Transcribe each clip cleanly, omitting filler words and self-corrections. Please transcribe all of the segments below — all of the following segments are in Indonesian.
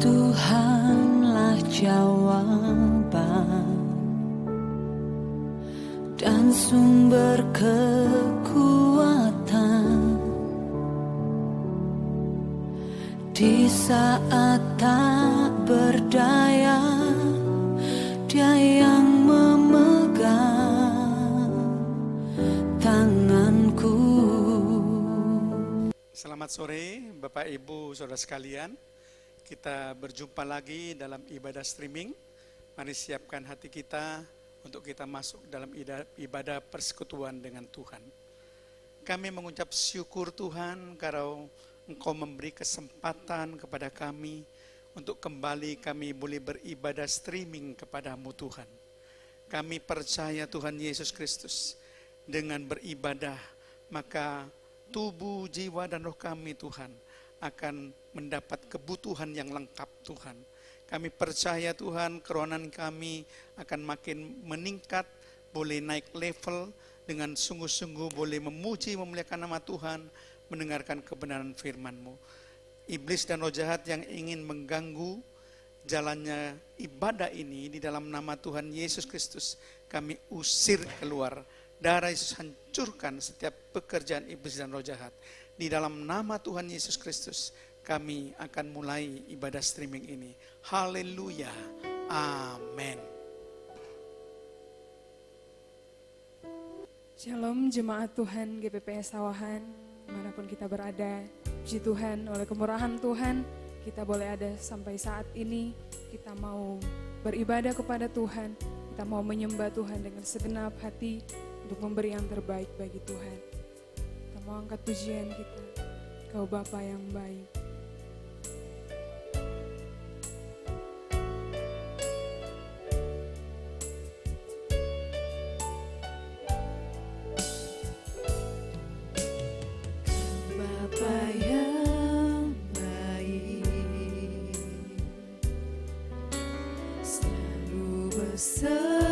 Tuhanlah jawaban dan sumber kekuatan di saat tak berdaya. Dia yang memegang tanganku. Selamat sore Bapak Ibu Saudara sekalian. Kita berjumpa lagi dalam ibadah streaming. Mari siapkan hati kita untuk kita masuk dalam ibadah persekutuan dengan Tuhan. Kami mengucap syukur Tuhan karena Engkau memberi kesempatan kepada kami untuk kembali kami boleh beribadah streaming kepadamu Tuhan. Kami percaya Tuhan Yesus Kristus dengan beribadah maka tubuh, jiwa dan roh kami Tuhan akan mendapat kebutuhan yang lengkap Tuhan. Kami percaya Tuhan kerohanian kami akan makin meningkat, boleh naik level dengan sungguh-sungguh boleh memuji memuliakan nama Tuhan, mendengarkan kebenaran firman-Mu. Iblis dan roh jahat yang ingin mengganggu jalannya ibadah ini di dalam nama Tuhan Yesus Kristus kami usir keluar. Darah Yesus hancurkan setiap pekerjaan iblis dan roh jahat. Di dalam nama Tuhan Yesus Kristus kami akan mulai ibadah streaming ini. Haleluya. Amin. Shalom jemaat Tuhan GPPS Sawahan, dimanapun kita berada. Puji Tuhan, oleh kemurahan Tuhan kita boleh ada sampai saat ini. Kita mau beribadah kepada Tuhan, kita mau menyembah Tuhan dengan segenap hati untuk memberi yang terbaik bagi Tuhan. Kita mau angkat pujian kita, Kau Bapa yang baik.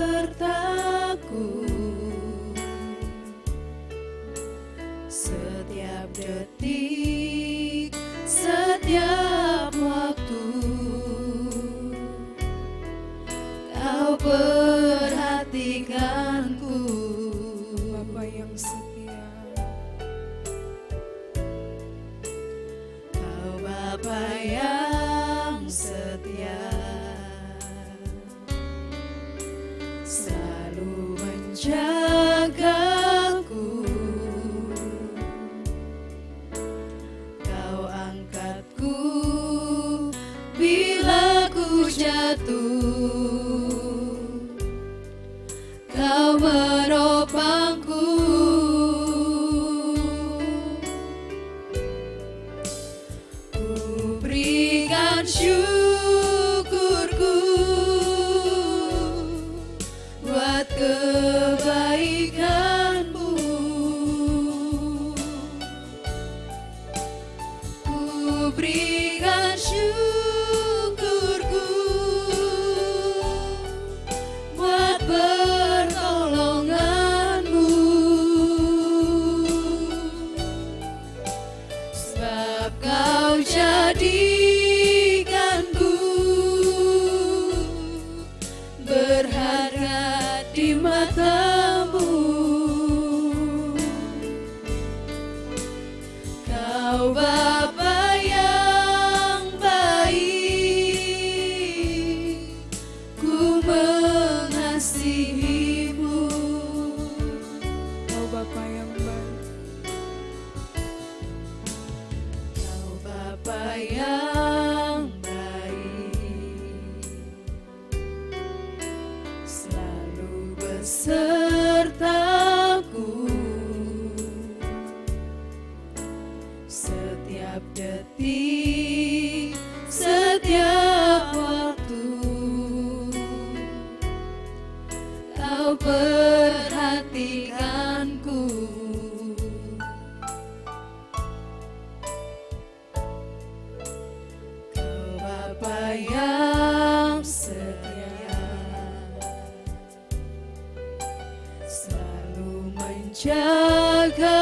Sertaku setiap detik, setiap waktu, Kau perhatikanku. Bapa yang setia, Kau Bapa yang setia, selalu menjagaku. Kau angkatku bila ku jatuh, Kau menopangku. Ku berikan syukurku buat kebaikan-Mu. Ku berikan syukurku buat pertolongan-Mu. Sebab Kau jadikanku berharga di mata-Mu. Kau Bapa yang baik, ku mengasihi-Mu. Kau Bapa yang baik. Kau Bapa yang baik, selalu besertaku setiap detik, setiap waktu, Kau perhatikanku. Kau Bapa yang setia, selalu menjagaku.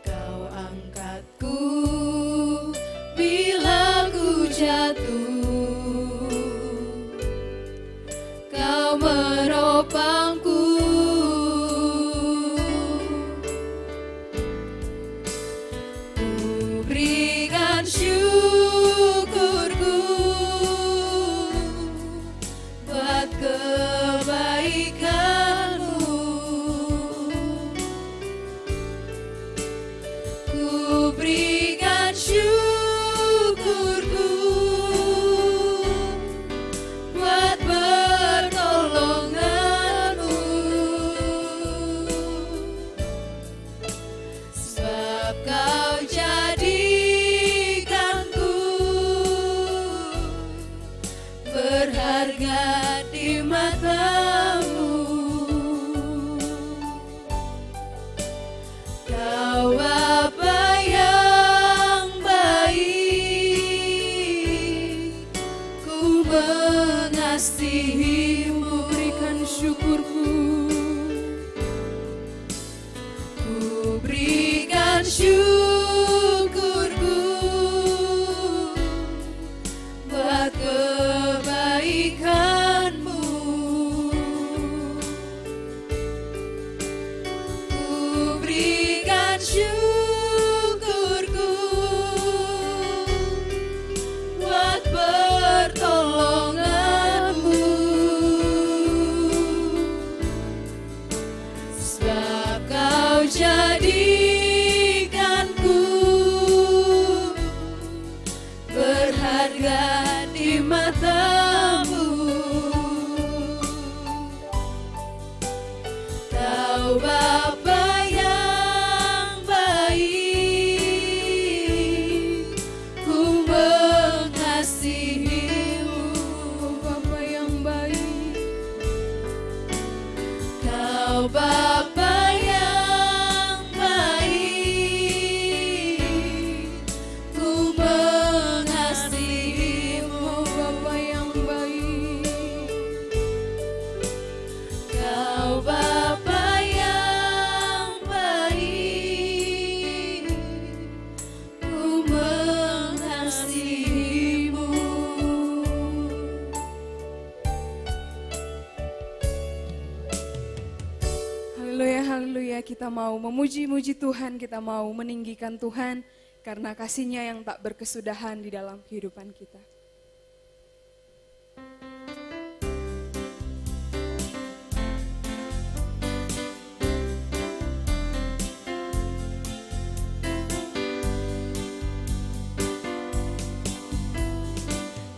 Kau angkatku jatuh, Kau menopangku. Ku berikan syukurku buat kebaikan-Mu. Ku berikan syukurku buat pertolongan-Mu. Sebab Kau jadikanku berharga di mata-Mu. Kau Bapa yang baik, ku mengasihi-Mu. Berikan syukurku, Ku berikan syukurku buat kebaikan-Mu. Ku berikan syukurku buat pertolongan-Mu. Sebab Kau jadikanku berharga di mata-Mu. Kau Bapa yang baik, ku mengasihi-Mu. Bapa yang baik. Kau Bapa yang baik, ku mengasihi-Mu. Bapa yang baik. Kau Bapa yang baik, ku mengasihi-Mu. Haleluya, haleluya. Kita mau memuji-muji Tuhan, kita mau meninggikan Tuhan karena kasih-Nya yang tak berkesudahan di dalam kehidupan kita.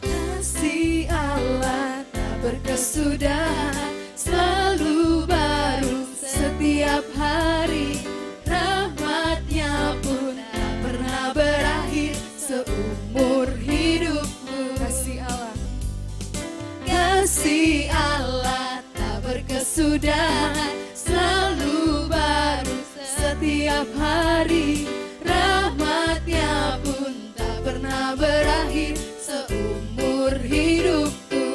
Kasih Allah tak berkesudahan, selalu baru setiap hari. Rahmat-Nya pun tak pernah berakhir seumur hidupku. Kasih Allah, Kasih Allah tak berkesudahan, selalu baru setiap hari. Rahmat-Nya pun tak pernah berakhir seumur hidupku.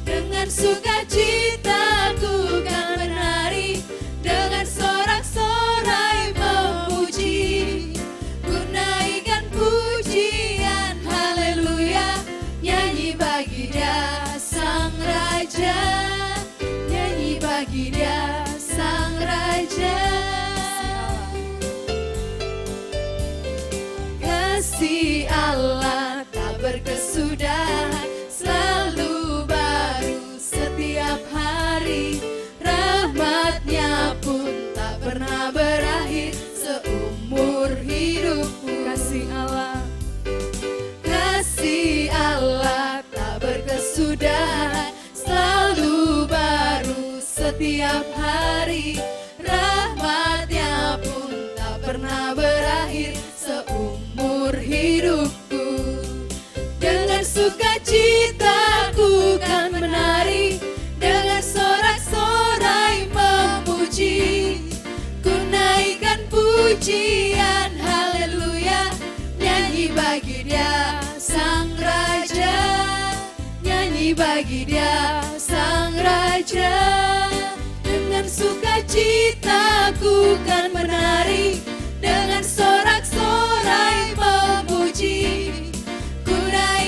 Dengan sukacita ku kan menari, dengan sorak-sorai memuji. Ku naikkan pujian, haleluya, nyanyi bagi Dia Sang Raja, nyanyi bagi Dia Sang Raja. Kasih Allah tak berkesudahan, selalu baru setiap hari. Rahmat-Nya pun tak pernah berakhir seumur hidupku. kasih Allah, Kasih Allah tak berkesudahan, selalu baru setiap hari. Rahmat-Nya pun tak pernah berakhir seumur hidupku. Dengan sukacita ku kan menari, dengan sorak-sorai memuji. Ku naikkan pujian, haleluya, nyanyi bagi Dia Sang Raja, nyanyi bagi Dia Sang Raja. Dengan sukacita ku kan menari, dengan sorak-sorai memuji. Ku naikkan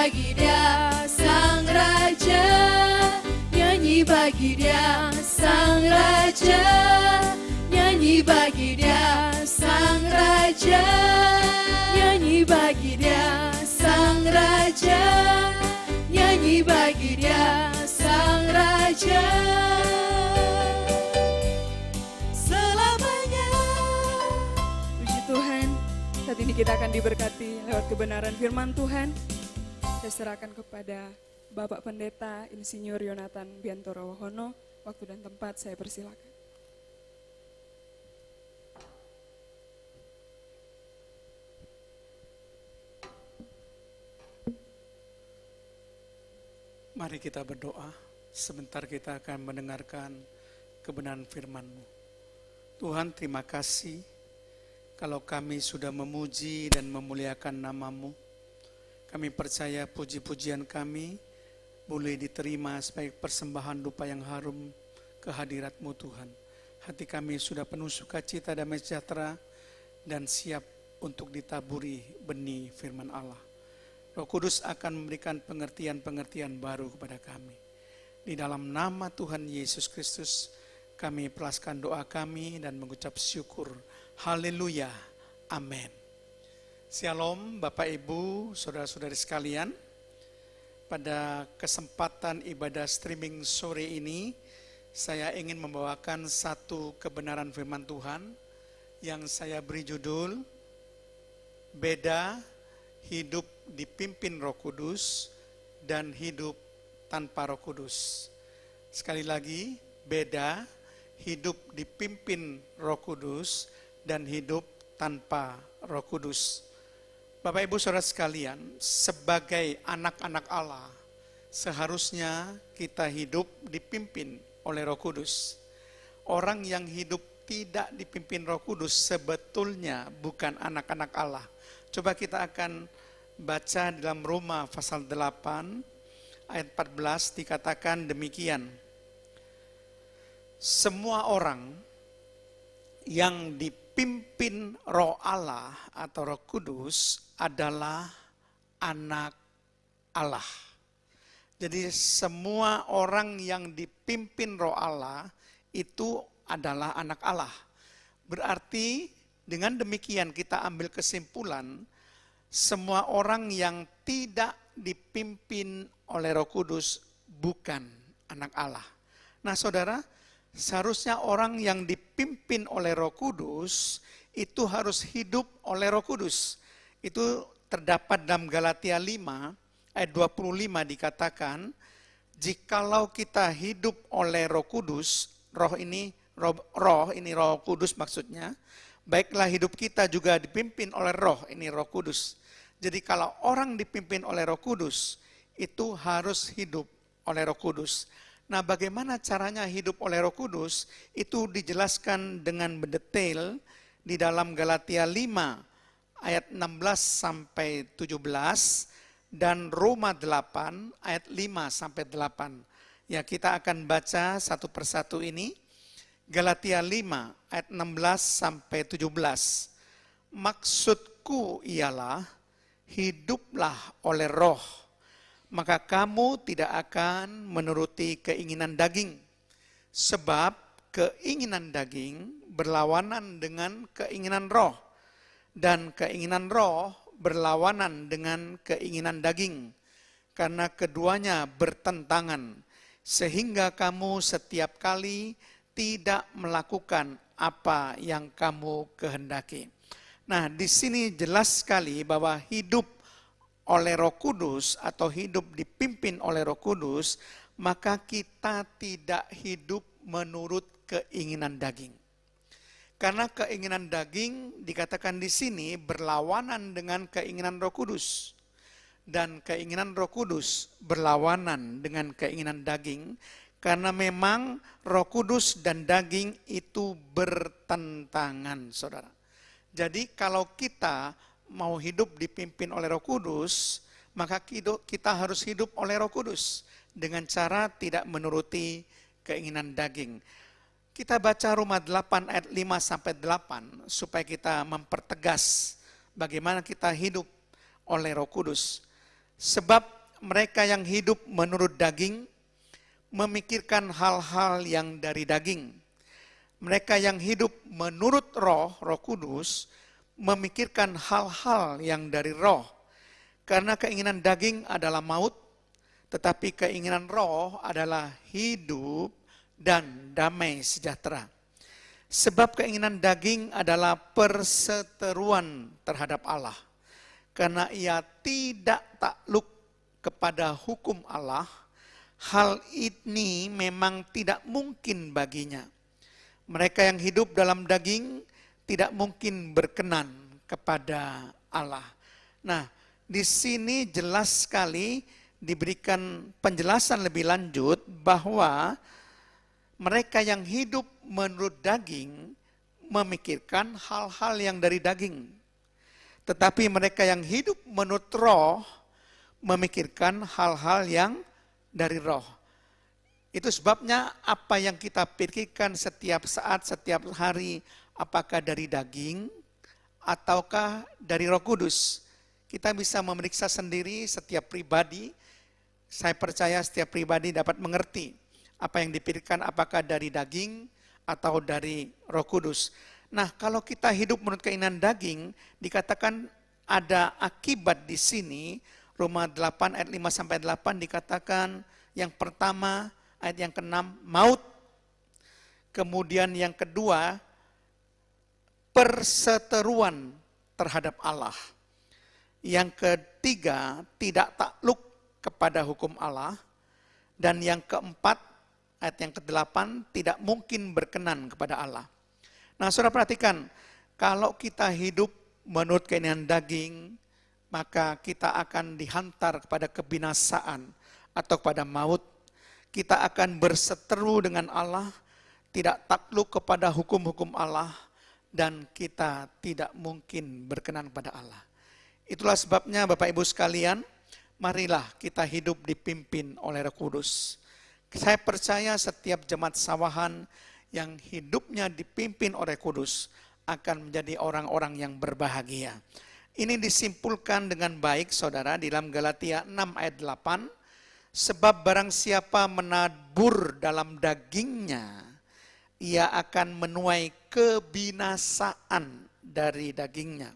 bagi Dia Sang Raja, nyanyi bagi Dia Sang Raja, nyanyi bagi Dia Sang Raja, nyanyi bagi Dia Sang Raja, nyanyi bagi Dia Sang Raja. Selamanya. Puji Tuhan, saat ini kita akan diberkati lewat kebenaran firman Tuhan. Saya serahkan kepada Bapak Pendeta Insinyur Yonatan Biantoro Wahono. Waktu dan tempat saya persilakan. Mari kita berdoa, sebentar kita akan mendengarkan kebenaran firman-Mu. Tuhan, terima kasih kalau kami sudah memuji dan memuliakan nama-Mu. Kami percaya puji-pujian kami boleh diterima sebagai persembahan dupa yang harum ke hadirat-Mu Tuhan. Hati kami sudah penuh sukacita, damai sejahtera, dan siap untuk ditaburi benih firman Allah. Roh Kudus akan memberikan pengertian-pengertian baru kepada kami. Di dalam nama Tuhan Yesus Kristus, kami pelaskan doa kami dan mengucap syukur. Haleluya. Amin. Shalom Bapak Ibu, saudara-saudari sekalian. Pada kesempatan ibadah streaming sore ini, saya ingin membawakan satu kebenaran firman Tuhan yang saya beri judul Beda Hidup Dipimpin Roh Kudus dan Hidup Tanpa Roh Kudus. Sekali lagi, beda hidup dipimpin Roh Kudus dan hidup tanpa Roh Kudus. Bapak Ibu Saudara sekalian, sebagai anak-anak Allah, seharusnya kita hidup dipimpin oleh Roh Kudus. Orang yang hidup tidak dipimpin Roh Kudus sebetulnya bukan anak-anak Allah. Coba kita akan baca dalam Roma pasal 8 ayat 14 dikatakan demikian. Semua orang yang dipimpin Roh Allah atau Roh Kudus adalah anak Allah. Jadi semua orang yang dipimpin Roh Allah itu adalah anak Allah. Berarti dengan demikian kita ambil kesimpulan, semua orang yang tidak dipimpin oleh Roh Kudus bukan anak Allah. Nah saudara, seharusnya orang yang dipimpin oleh Roh Kudus itu harus hidup oleh Roh Kudus. Itu terdapat dalam Galatia 5 ayat 25 dikatakan, jikalau kita hidup oleh Roh Kudus, roh ini Roh Kudus maksudnya, baiklah hidup kita juga dipimpin oleh Roh, ini Roh Kudus. Jadi kalau orang dipimpin oleh Roh Kudus, itu harus hidup oleh Roh Kudus. Nah bagaimana caranya hidup oleh Roh Kudus, itu dijelaskan dengan mendetail di dalam Galatia 5 ayat 16 sampai 17 dan Roma 8 ayat 5 sampai 8. Ya kita akan baca satu persatu ini. Galatia 5 ayat 16 sampai 17. Maksudku ialah hiduplah oleh Roh, maka kamu tidak akan menuruti keinginan daging. Sebab keinginan daging berlawanan dengan keinginan Roh, dan keinginan Roh berlawanan dengan keinginan daging. Karena keduanya bertentangan, sehingga kamu setiap kali tidak melakukan apa yang kamu kehendaki. Nah, di sini jelas sekali bahwa hidup oleh Roh Kudus atau hidup dipimpin oleh Roh Kudus, maka kita tidak hidup menurut keinginan daging. Karena keinginan daging dikatakan di sini berlawanan dengan keinginan Roh Kudus. Dan keinginan Roh Kudus berlawanan dengan keinginan daging. Karena memang Roh Kudus dan daging itu bertentangan, saudara. Jadi kalau kita mau hidup dipimpin oleh Roh Kudus, maka kita harus hidup oleh Roh Kudus dengan cara tidak menuruti keinginan daging. Kita baca Roma 8 ayat 5 sampai 8 supaya kita mempertegas bagaimana kita hidup oleh Roh Kudus. Sebab mereka yang hidup menurut daging memikirkan hal-hal yang dari daging. Mereka yang hidup menurut Roh Kudus memikirkan hal-hal yang dari Roh. Karena keinginan daging adalah maut, tetapi keinginan Roh adalah hidup dan damai sejahtera. Sebab keinginan daging adalah perseteruan terhadap Allah. Karena ia tidak takluk kepada hukum Allah, hal ini memang tidak mungkin baginya. Mereka yang hidup dalam daging tidak mungkin berkenan kepada Allah. Nah, di sini jelas sekali diberikan penjelasan lebih lanjut bahwa mereka yang hidup menurut daging memikirkan hal-hal yang dari daging. Tetapi mereka yang hidup menurut Roh memikirkan hal-hal yang dari Roh. Itu sebabnya apa yang kita pikirkan setiap saat, setiap hari, apakah dari daging ataukah dari Roh Kudus. Kita bisa memeriksa sendiri setiap pribadi. Saya percaya setiap pribadi dapat mengerti apa yang dipikirkan, apakah dari daging atau dari Roh Kudus. Nah, kalau kita hidup menurut keinginan daging, dikatakan ada akibat di sini. Roma 8 ayat 5-8 dikatakan yang pertama, ayat yang ke-6, maut. Kemudian yang kedua, perseteruan terhadap Allah. Yang ketiga, tidak takluk kepada hukum Allah. Dan yang keempat, ayat yang ke-8, tidak mungkin berkenan kepada Allah. Nah, saudara perhatikan, kalau kita hidup menurut keinginan daging, maka kita akan dihantar kepada kebinasaan atau kepada maut. Kita akan berseteru dengan Allah, tidak takluk kepada hukum-hukum Allah, dan kita tidak mungkin berkenan kepada Allah. Itulah sebabnya Bapak Ibu sekalian, marilah kita hidup dipimpin oleh Roh Kudus. Saya percaya setiap jemaat Sawahan yang hidupnya dipimpin oleh Kudus akan menjadi orang-orang yang berbahagia. Ini disimpulkan dengan baik saudara di dalam Galatia 6 ayat 8. Sebab barang siapa menabur dalam dagingnya, ia akan menuai kebinasaan dari dagingnya.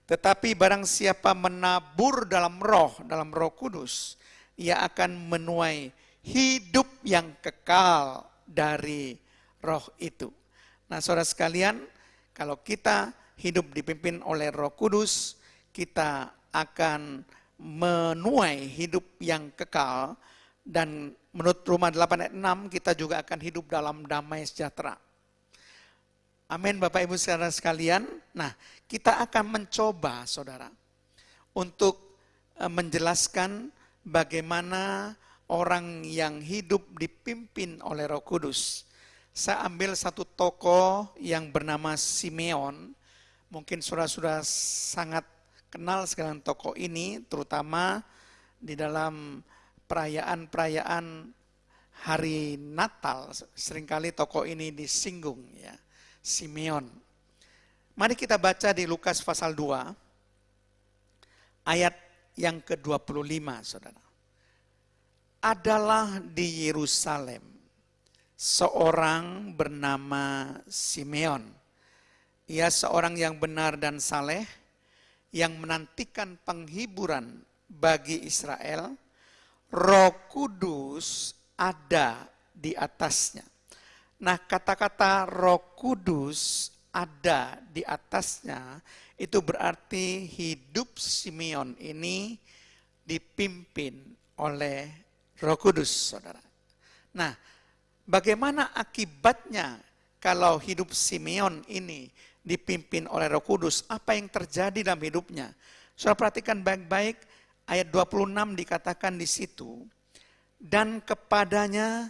Tetapi barang siapa menabur dalam Roh Kudus, ia akan menuai hidup yang kekal dari Roh itu. Nah, saudara sekalian, kalau kita hidup dipimpin oleh Roh Kudus, kita akan menuai hidup yang kekal, dan menurut Roma 8 ayat 6 kita juga akan hidup dalam damai sejahtera. Amin Bapak Ibu saudara sekalian. Nah, kita akan mencoba saudara untuk menjelaskan bagaimana orang yang hidup dipimpin oleh Roh Kudus. Saya ambil satu tokoh yang bernama Simeon. Mungkin saudara-saudara sangat kenal sekarang tokoh ini, terutama di dalam perayaan-perayaan hari Natal. Seringkali tokoh ini disinggung ya, Simeon. Mari kita baca di Lukas pasal 2, ayat yang ke-25 saudara. Adalah di Yerusalem seorang bernama Simeon. Ia seorang yang benar dan saleh, yang menantikan penghiburan bagi Israel. Roh Kudus ada di atasnya. Nah, kata-kata Roh Kudus ada di atasnya itu berarti hidup Simeon ini dipimpin oleh Roh Kudus, saudara. Nah, bagaimana akibatnya kalau hidup Simeon ini dipimpin oleh Roh Kudus? Apa yang terjadi dalam hidupnya? Saudara perhatikan baik-baik, ayat 26 dikatakan di situ, dan kepadanya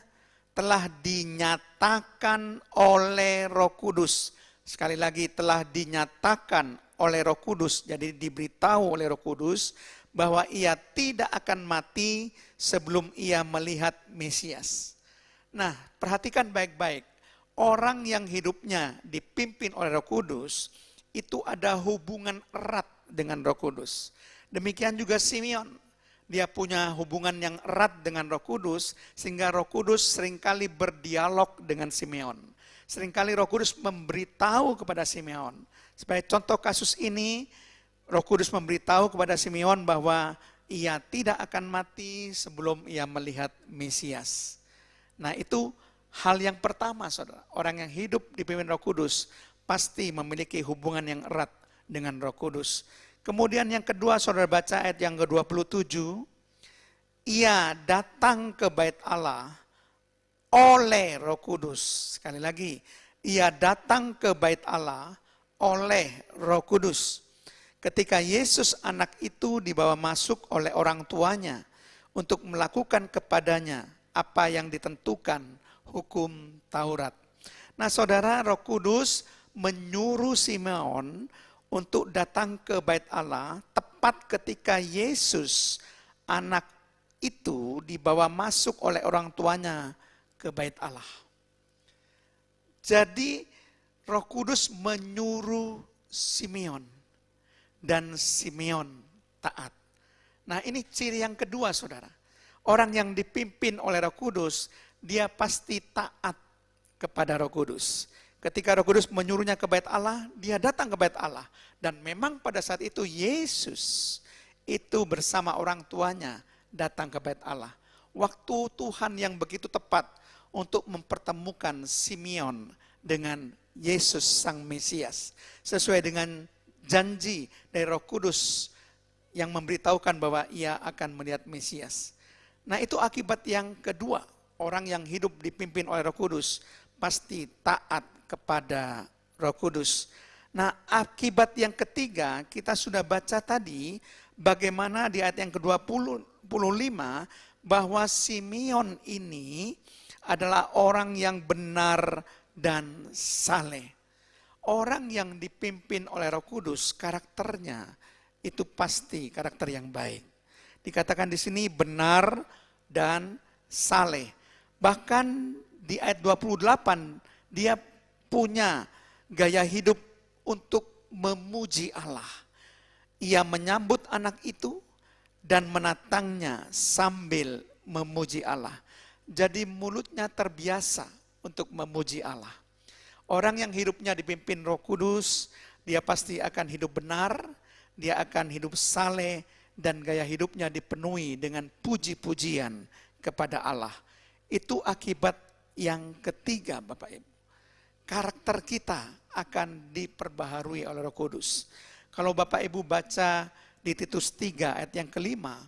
telah dinyatakan oleh Roh Kudus. Sekali lagi, telah dinyatakan oleh Roh Kudus, jadi diberitahu oleh Roh Kudus bahwa ia tidak akan mati sebelum ia melihat Mesias. Nah, perhatikan baik-baik. Orang yang hidupnya dipimpin oleh Roh Kudus itu ada hubungan erat dengan Roh Kudus. Demikian juga Simeon. dia punya hubungan yang erat dengan Roh Kudus, sehingga Roh Kudus seringkali berdialog dengan Simeon. Seringkali Roh Kudus memberitahu kepada Simeon. Sebagai contoh kasus ini, Roh Kudus memberitahu kepada Simeon bahwa ia tidak akan mati sebelum ia melihat Mesias. Nah, itu hal yang pertama, saudara. Orang yang hidup dipimpin Roh Kudus pasti memiliki hubungan yang erat dengan Roh Kudus. Kemudian yang kedua, saudara baca ayat yang ke-27, ia datang ke bait Allah oleh Roh Kudus. Sekali lagi, ia datang ke bait Allah oleh Roh Kudus. Ketika Yesus anak itu dibawa masuk oleh orang tuanya untuk melakukan kepadanya apa yang ditentukan hukum Taurat. Nah, saudara, Roh Kudus menyuruh Simeon untuk datang ke bait Allah tepat ketika Yesus anak itu dibawa masuk oleh orang tuanya ke bait Allah. Jadi Roh Kudus menyuruh Simeon dan Simeon taat. Nah, ini ciri yang kedua, saudara. Orang yang dipimpin oleh Roh Kudus, dia pasti taat kepada Roh Kudus. Ketika Roh Kudus menyuruhnya ke bait Allah, dia datang ke bait Allah. Dan memang pada saat itu Yesus itu bersama orang tuanya datang ke bait Allah. Waktu Tuhan yang begitu tepat untuk mempertemukan Simeon dengan Yesus Sang Mesias. Sesuai dengan janji dari Roh Kudus yang memberitahukan bahwa ia akan melihat Mesias. Nah, itu akibat yang kedua. Orang yang hidup dipimpin oleh Roh Kudus pasti taat kepada Roh Kudus. Nah, akibat yang ketiga kita sudah baca tadi bagaimana di ayat yang ke-25 bahwa Simeon ini adalah orang yang benar dan saleh. Orang yang dipimpin oleh Roh Kudus karakternya itu pasti karakter yang baik. Dikatakan di sini benar dan saleh. Bahkan di ayat 28 dia punya gaya hidup untuk memuji Allah. Ia menyambut anak itu dan menatangnya sambil memuji Allah. Jadi mulutnya terbiasa untuk memuji Allah. Orang yang hidupnya dipimpin Roh Kudus, dia pasti akan hidup benar, dia akan hidup saleh, dan gaya hidupnya dipenuhi dengan puji-pujian kepada Allah. Itu akibat yang ketiga, Bapak Ibu. Karakter kita akan diperbaharui oleh Roh Kudus. Kalau Bapak Ibu baca di Titus 3 ayat yang kelima,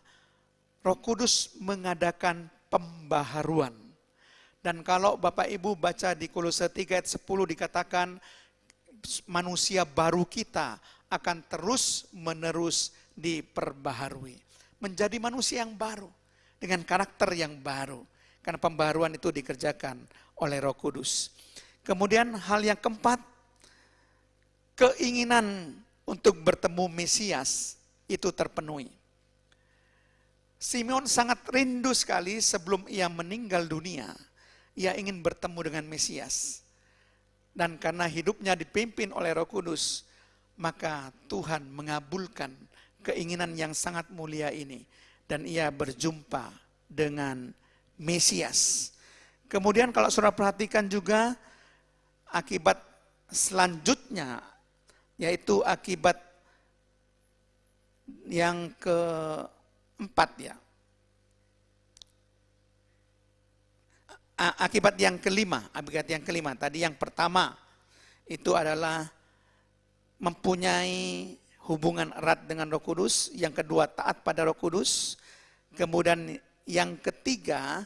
Roh Kudus mengadakan pembaharuan. Dan kalau Bapak Ibu baca di Kolose 3 ayat 10 dikatakan manusia baru kita akan terus menerus diperbaharui. Menjadi manusia yang baru dengan karakter yang baru. Karena pembaharuan itu dikerjakan oleh Roh Kudus. Kemudian hal yang keempat, keinginan untuk bertemu Mesias itu terpenuhi. Simeon sangat rindu sekali sebelum ia meninggal dunia. Ia ingin bertemu dengan Mesias. Dan karena hidupnya dipimpin oleh Roh Kudus, maka Tuhan mengabulkan keinginan yang sangat mulia ini. Dan ia berjumpa dengan Mesias. Kemudian kalau saudara perhatikan juga akibat selanjutnya, yaitu akibat yang keempat ya. Akibat yang kelima, tadi yang pertama itu adalah mempunyai hubungan erat dengan Roh Kudus, yang kedua taat pada Roh Kudus, kemudian yang ketiga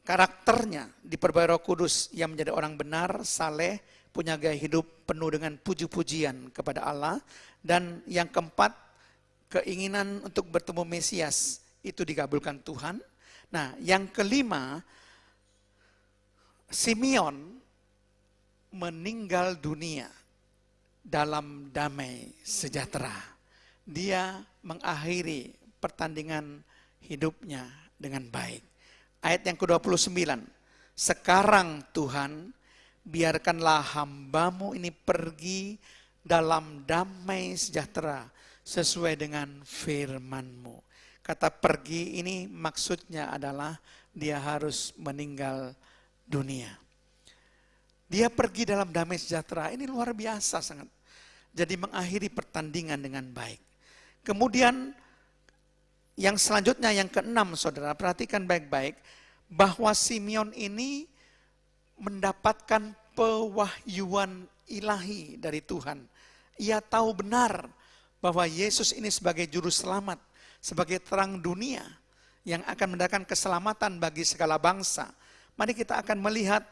karakternya diperbarui Roh Kudus yang menjadi orang benar, saleh, punya gaya hidup penuh dengan puji-pujian kepada Allah, dan yang keempat keinginan untuk bertemu Mesias itu dikabulkan Tuhan. Nah, yang kelima, Simeon meninggal dunia dalam damai sejahtera. Dia mengakhiri pertandingan hidupnya dengan baik. Ayat yang ke-29, sekarang Tuhan, biarkanlah hambamu ini pergi dalam damai sejahtera sesuai dengan firman-Mu. Kata pergi ini maksudnya adalah dia harus meninggal dunia. Dia pergi dalam damai sejahtera, ini luar biasa sangat. Jadi mengakhiri pertandingan dengan baik. Kemudian yang selanjutnya yang keenam, saudara, perhatikan baik-baik bahwa Simeon ini mendapatkan pewahyuan ilahi dari Tuhan. Ia tahu benar bahwa Yesus ini sebagai juru selamat, sebagai terang dunia yang akan mendatangkan keselamatan bagi segala bangsa. Mari kita akan melihat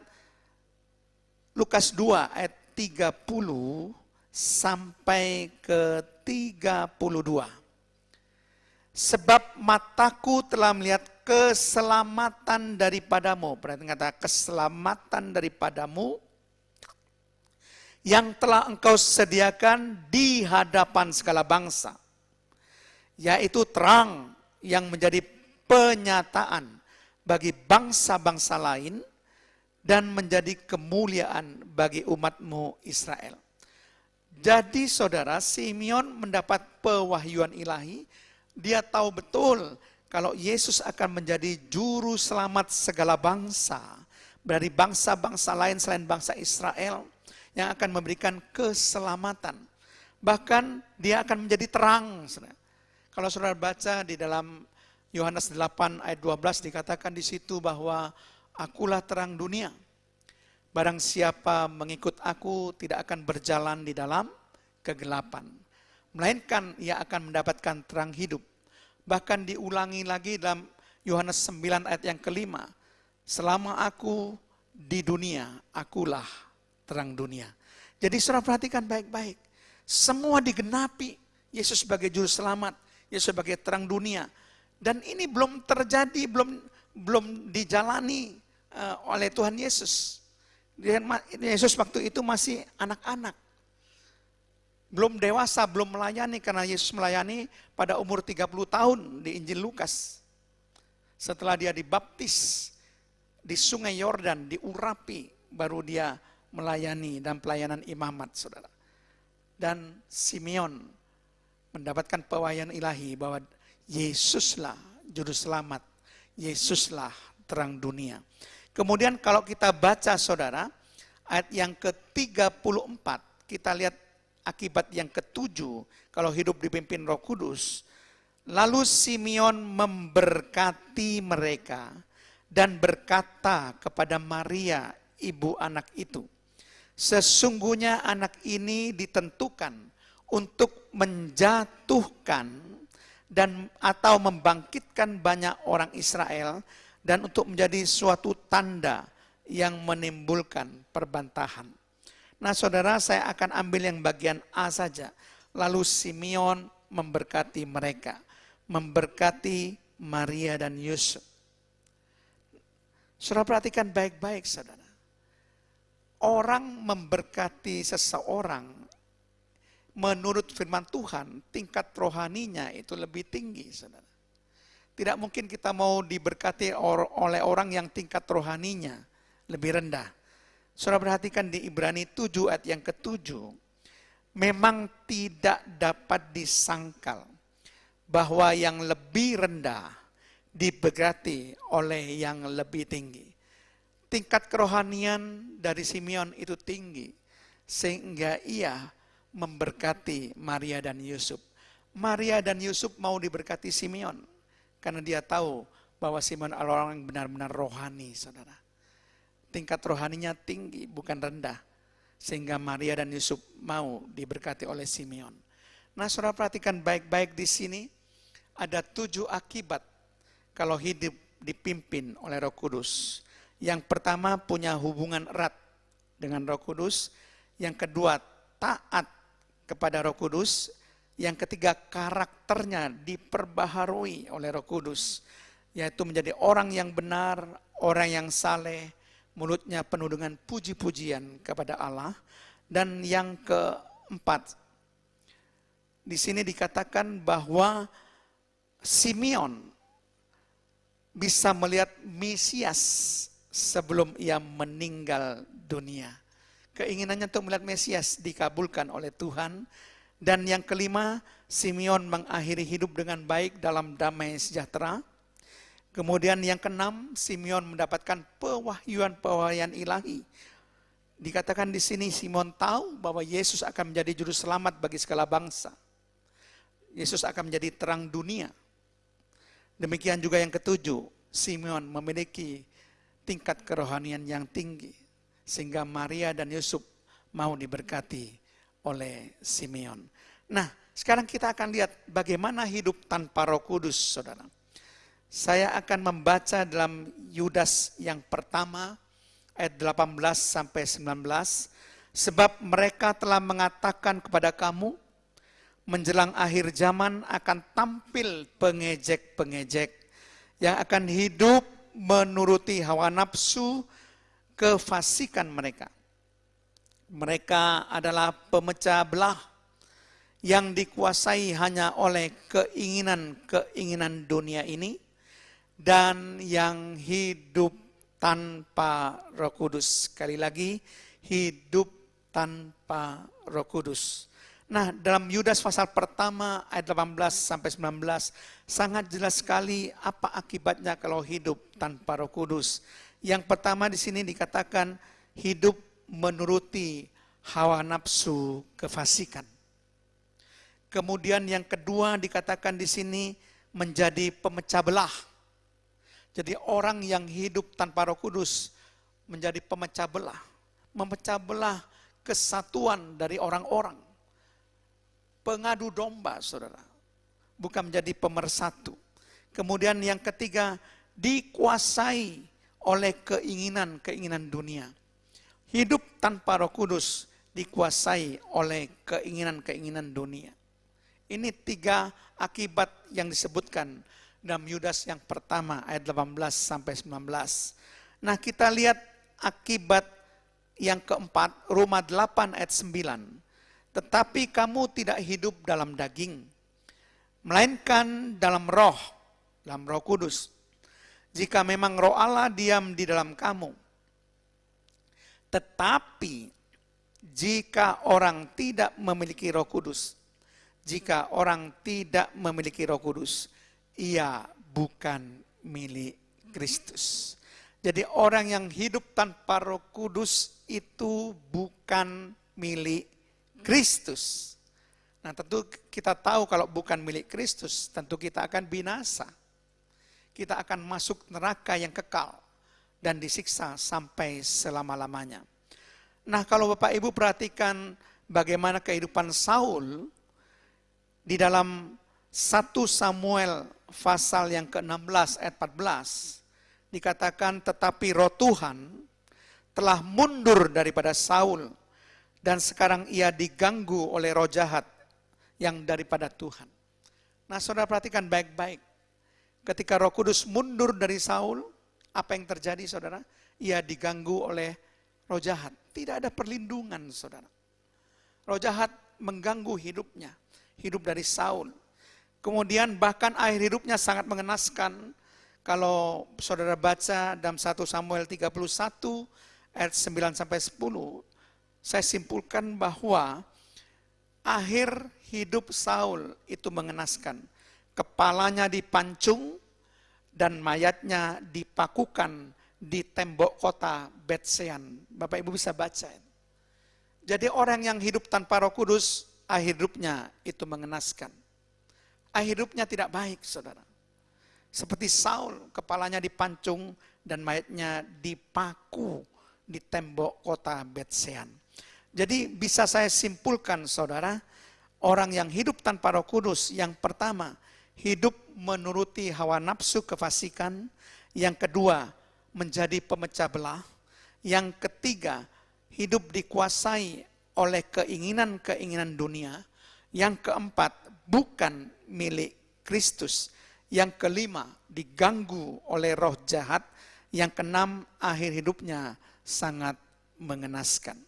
Lukas 2 ayat 30 sampai ke 32. Sebab mataku telah melihat keselamatan daripadamu. Perhatikan kata keselamatan daripadamu yang telah engkau sediakan di hadapan segala bangsa. Yaitu terang yang menjadi penyataan bagi bangsa-bangsa lain dan menjadi kemuliaan bagi umatmu Israel. Jadi saudara, Simeon mendapat pewahyuan ilahi. Dia tahu betul kalau Yesus akan menjadi juru selamat segala bangsa. Dari bangsa-bangsa lain selain bangsa Israel yang akan memberikan keselamatan. Bahkan dia akan menjadi terang. Kalau saudara baca di dalam Yohanes 8 ayat 12 dikatakan di situ bahwa akulah terang dunia. Barang siapa mengikut aku tidak akan berjalan di dalam kegelapan. Melainkan ia akan mendapatkan terang hidup. Bahkan diulangi lagi dalam Yohanes 9 ayat yang kelima. Selama aku di dunia, akulah terang dunia. Jadi saudara perhatikan baik-baik. Semua digenapi. Yesus sebagai juru selamat. Yesus sebagai terang dunia. Dan ini belum terjadi, belum dijalani oleh Tuhan Yesus. Yesus waktu itu masih anak-anak. Belum dewasa, belum melayani karena Yesus melayani pada umur 30 tahun di Injil Lukas. Setelah dia dibaptis di Sungai Yordan, diurapi, baru dia melayani dan pelayanan imamat, saudara. Dan Simeon mendapatkan pewahyuan ilahi bahwa Yesuslah juru selamat, Yesuslah terang dunia. Kemudian kalau kita baca saudara, ayat yang ke-34, kita lihat akibat yang ke-7, kalau hidup dipimpin Roh Kudus. Lalu Simeon memberkati mereka dan berkata kepada Maria, ibu anak itu, sesungguhnya anak ini ditentukan untuk menjatuhkan dan atau membangkitkan banyak orang Israel dan untuk menjadi suatu tanda yang menimbulkan perbantahan. Nah saudara, saya akan ambil yang bagian A saja. Lalu Simeon memberkati mereka. Memberkati Maria dan Yusuf. Saudara perhatikan baik-baik saudara. Orang memberkati seseorang, menurut firman Tuhan, tingkat rohaninya itu lebih tinggi saudara. Tidak mungkin kita mau diberkati oleh orang yang tingkat rohaninya lebih rendah. Saudara perhatikan di Ibrani 7 ayat yang ke-7. Memang tidak dapat disangkal bahwa yang lebih rendah diberkati oleh yang lebih tinggi. Tingkat kerohanian dari Simeon itu tinggi. Sehingga ia memberkati Maria dan Yusuf. Maria dan Yusuf mau diberkati Simeon. Karena dia tahu bahwa Simeon adalah orang yang benar-benar rohani saudara. Tingkat rohaninya tinggi, bukan rendah. Sehingga Maria dan Yusuf mau diberkati oleh Simeon. Nah saudara perhatikan baik-baik di sini. Ada 7 akibat kalau hidup dipimpin oleh Roh Kudus. Yang pertama punya hubungan erat dengan Roh Kudus. Yang kedua taat kepada Roh Kudus. Yang ketiga karakternya diperbaharui oleh Roh Kudus. Yaitu menjadi orang yang benar, orang yang saleh. Mulutnya penuh dengan puji-pujian kepada Allah. Dan yang keempat, di sini dikatakan bahwa Simeon bisa melihat Mesias sebelum ia meninggal dunia. Keinginannya untuk melihat Mesias dikabulkan oleh Tuhan. Dan yang kelima, Simeon mengakhiri hidup dengan baik dalam damai sejahtera. Kemudian yang keenam, Simeon mendapatkan pewahyuan ilahi. Dikatakan di sini Simeon tahu bahwa Yesus akan menjadi juru selamat bagi segala bangsa. Yesus akan menjadi terang dunia. Demikian juga yang ketujuh, Simeon memiliki tingkat kerohanian yang tinggi, sehingga Maria dan Yusuf mau diberkati oleh Simeon. Nah, sekarang kita akan lihat bagaimana hidup tanpa Roh Kudus, saudara. Saya akan membaca dalam Yudas yang pertama, ayat 18 sampai 19. Sebab mereka telah mengatakan kepada kamu, menjelang akhir zaman akan tampil pengejek-pengejek yang akan hidup menuruti hawa nafsu kefasikan mereka. Mereka adalah pemecah belah yang dikuasai hanya oleh keinginan-keinginan dunia ini dan yang hidup tanpa Roh Kudus. Sekali lagi, hidup tanpa Roh Kudus. Nah, dalam Yudas pasal pertama ayat 18 sampai 19 sangat jelas sekali apa akibatnya kalau hidup tanpa Roh Kudus. Yang pertama di sini dikatakan hidup menuruti hawa nafsu kefasikan. Kemudian yang kedua dikatakan di sini menjadi pemecah belah. Jadi orang yang hidup tanpa Roh Kudus menjadi pemecah belah, memecah belah kesatuan dari orang-orang. Pengadu domba, saudara, bukan menjadi pemersatu. Kemudian yang ketiga, dikuasai oleh keinginan-keinginan dunia. Hidup tanpa Roh Kudus dikuasai oleh keinginan-keinginan dunia. Ini 3 akibat yang disebutkan dalam Yudas yang pertama ayat 18 sampai 19. Nah, kita lihat akibat yang keempat, Roma 8 ayat 9. Tetapi kamu tidak hidup dalam daging, melainkan dalam Roh Kudus. Jika memang Roh Allah diam di dalam kamu. Tetapi jika orang tidak memiliki Roh Kudus, jika orang tidak memiliki Roh Kudus, ia bukan milik Kristus. Jadi orang yang hidup tanpa Roh Kudus itu bukan milik Kristus. Nah, tentu kita tahu kalau bukan milik Kristus, tentu kita akan binasa. Kita akan masuk neraka yang kekal dan disiksa sampai selama-lamanya. Nah, kalau Bapak Ibu perhatikan bagaimana kehidupan Saul di dalam 1 Samuel pasal yang ke-16 ayat 14 dikatakan, tetapi Roh Tuhan telah mundur daripada Saul dan sekarang ia diganggu oleh roh jahat yang daripada Tuhan. Nah, saudara perhatikan baik-baik. Ketika Roh Kudus mundur dari Saul, apa yang terjadi, saudara? Ia diganggu oleh roh jahat. Tidak ada perlindungan, saudara. Roh jahat mengganggu hidupnya, hidup dari Saul. Kemudian bahkan akhir hidupnya sangat mengenaskan. Kalau saudara baca dalam 1 Samuel 31 ayat 9 sampai 10, saya simpulkan bahwa akhir hidup Saul itu mengenaskan. Kepalanya dipancung dan mayatnya dipakukan di tembok kota Betsean. Bapak Ibu bisa baca. Jadi orang yang hidup tanpa Roh Kudus, akhir hidupnya itu mengenaskan. Akhir hidupnya tidak baik, saudara. Seperti Saul, kepalanya dipancung dan mayatnya dipaku di tembok kota Betsean. Jadi bisa saya simpulkan, saudara, orang yang hidup tanpa Roh Kudus, yang pertama, hidup menuruti hawa nafsu kefasikan. Yang kedua, menjadi pemecah belah. Yang ketiga, hidup dikuasai oleh keinginan-keinginan dunia. Yang keempat, bukan milik Kristus. Yang kelima, diganggu oleh roh jahat. Yang keenam, akhir hidupnya sangat mengenaskan.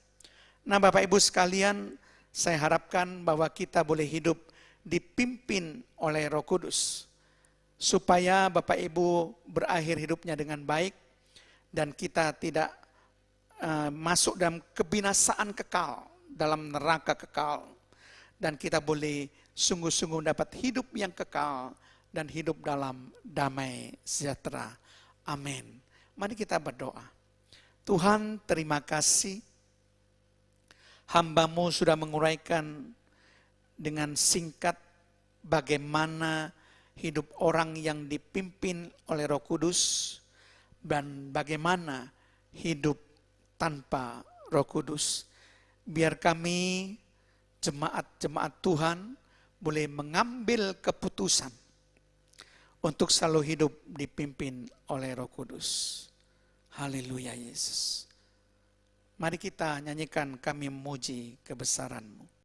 Nah, Bapak Ibu sekalian, saya harapkan bahwa kita boleh hidup dipimpin oleh Roh Kudus. Supaya Bapak Ibu berakhir hidupnya dengan baik dan kita tidak masuk dalam kebinasaan kekal, dalam neraka kekal. Dan kita boleh sungguh-sungguh mendapat hidup yang kekal dan hidup dalam damai sejahtera. Amin. Mari kita berdoa. Tuhan, terima kasih. Hamba-Mu sudah menguraikan dengan singkat bagaimana hidup orang yang dipimpin oleh Roh Kudus dan bagaimana hidup tanpa Roh Kudus. Biar kami jemaat-jemaat Tuhan boleh mengambil keputusan untuk selalu hidup dipimpin oleh Roh Kudus. Haleluya Yesus. Mari kita nyanyikan Kami Memuji Kebesaran-Mu.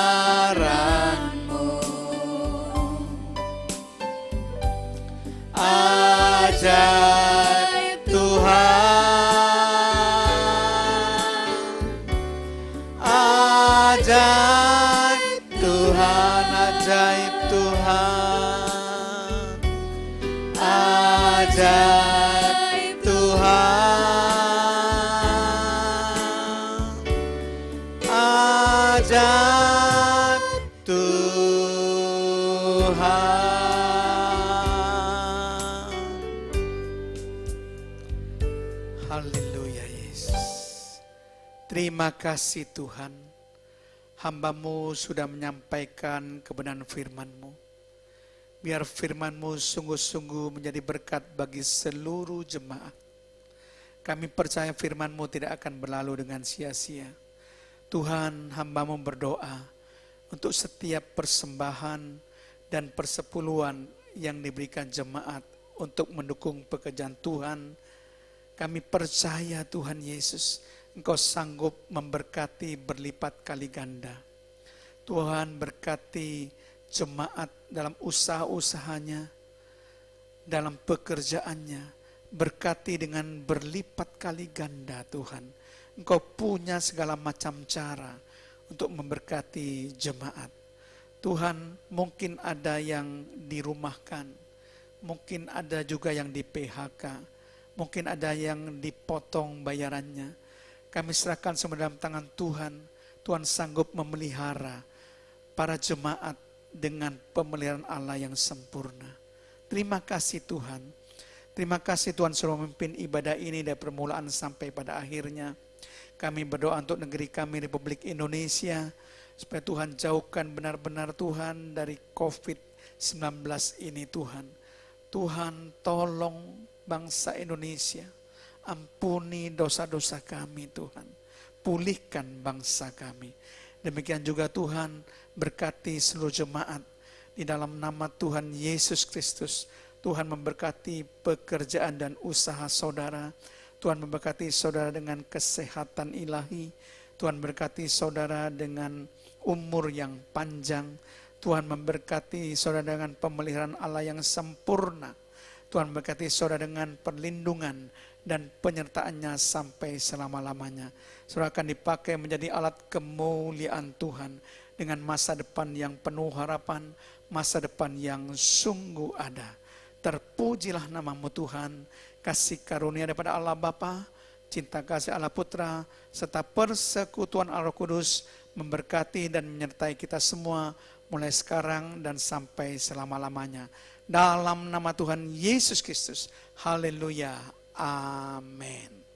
Kebesaran-Mu, ajaib Tuhan, ajaib Tuhan, ajaib Tuhan, ajaib Tuhan. Ajaib Tuhan. Haleluya Yesus. Terima kasih Tuhan. Hamba-Mu sudah menyampaikan kebenaran firman-Mu. Biar firman-Mu sungguh-sungguh menjadi berkat bagi seluruh jemaat. Kami percaya firman-Mu tidak akan berlalu dengan sia-sia. Tuhan, hamba-Mu berdoa untuk setiap persembahan dan persepuluhan yang diberikan jemaat untuk mendukung pekerjaan Tuhan. Kami percaya Tuhan Yesus, Engkau sanggup memberkati berlipat kali ganda. Tuhan berkati jemaat dalam usaha-usahanya, dalam pekerjaannya. Berkati dengan berlipat kali ganda Tuhan. Engkau punya segala macam cara untuk memberkati jemaat. Tuhan, mungkin ada yang dirumahkan, mungkin ada juga yang di PHK, mungkin ada yang dipotong bayarannya. Kami serahkan semua dalam tangan Tuhan. Tuhan sanggup memelihara para jemaat dengan pemeliharaan Allah yang sempurna. Terima kasih Tuhan. Terima kasih Tuhan sudah memimpin ibadah ini dari permulaan sampai pada akhirnya. Kami berdoa untuk negeri kami Republik Indonesia, supaya Tuhan jauhkan benar-benar Tuhan dari COVID-19 ini Tuhan. Tuhan tolong bangsa Indonesia, ampuni dosa-dosa kami Tuhan, pulihkan bangsa kami. Demikian juga Tuhan berkati seluruh jemaat di dalam nama Tuhan Yesus Kristus. Tuhan memberkati pekerjaan dan usaha saudara. Tuhan memberkati saudara dengan kesehatan ilahi. Tuhan berkati saudara dengan umur yang panjang. Tuhan memberkati saudara dengan pemeliharaan Allah yang sempurna. Tuhan memberkati saudara dengan perlindungan dan penyertaannya sampai selama-lamanya. Saudara akan dipakai menjadi alat kemuliaan Tuhan dengan masa depan yang penuh harapan, masa depan yang sungguh ada. Terpujilah namamu Tuhan. Kasih karunia daripada Allah Bapa, cinta kasih Allah Putra, serta persekutuan Allah Kudus memberkati dan menyertai kita semua mulai sekarang dan sampai selama-lamanya. Dalam nama Tuhan Yesus Kristus. Haleluya. Amin.